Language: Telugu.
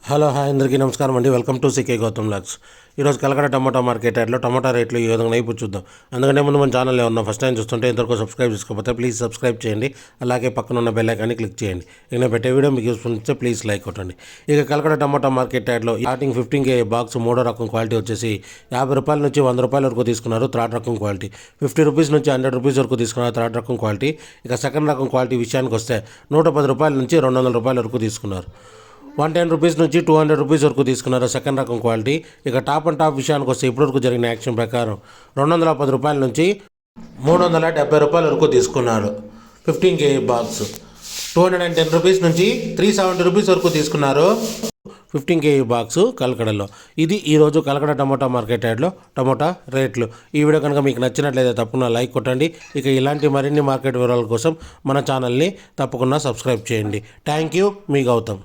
హలో హాయ్ అందరికీ నమస్కారం అండి. Welcome to CK Gautam logs. ఈరోజు కలకడ టమాటా మార్కెట్ యార్డ్లో టమాటా రేట్లు ఈ విధంగా ఇప్పుడు చూద్దాం. అందుకంటే ముందు మన ఛానల్లో ఉన్న ఫస్ట్ టైం చూస్తుంటే ఇంతవరకు సబ్స్క్రైబ్ చేసుకోకపోతే ప్లీజ్ సబ్స్క్రైబ్ చేయండి. అలాగే పక్కన ఉన్న బెల్ ఐకాన్ని క్లిక్ చేయండి. నేను పెట్టే వీడియో మీకు యూస్ఫుల్ ఇస్తే ప్లీజ్ లైక్ కొట్టండి. ఇక కలకడ టమాటా మార్కెట్ యార్డ్లో స్టార్టింగ్ 15K బాక్స్ మూడో రకం క్వాలిటీ వచ్చేసి 50 రూపాయల నుంచి 100 రూపాయల వరకు తీసుకున్నారు. థర్డ్ రకం క్వాలిటీ 50 రూపీస్ నుంచి 100 రూపీస్ వరకు తీసుకున్నారు. థర్డ్ రకం క్వాలిటీ. ఇక సెకండ్ రకం క్వాలిటీ విషయానికి వస్తే 110 రూపాయల నుంచి 200 రూపాయల వరకు తీసుకున్నారు. 110 రూపీస్ నుంచి 200 రూపీస్ వరకు తీసుకున్నారు సెకండ్ రకం క్వాలిటీ. ఇక టాప్ అండ్ టాప్ విషయానికి వస్తే ఇప్పటివరకు జరిగిన యాక్షన్ ప్రకారం 210 రూపాయల నుంచి 370 రూపాయల వరకు తీసుకున్నారు 15K బాక్స్. 210 రూపీస్ నుంచి 370 రూపీస్ వరకు తీసుకున్నారు 15K బాక్స్ కలకడలో. ఇది ఈరోజు కలకడ టమోటా మార్కెట్ యార్డ్లో టమోటా రేట్లు. ఈ వీడియో కనుక మీకు నచ్చినట్లయితే తప్పకుండా లైక్ కొట్టండి. ఇక ఇలాంటి మరిన్ని మార్కెట్ వివరాల కోసం మన ఛానల్ని తప్పకుండా సబ్స్క్రైబ్ చేయండి. థ్యాంక్ యూ, మీ గౌతమ్.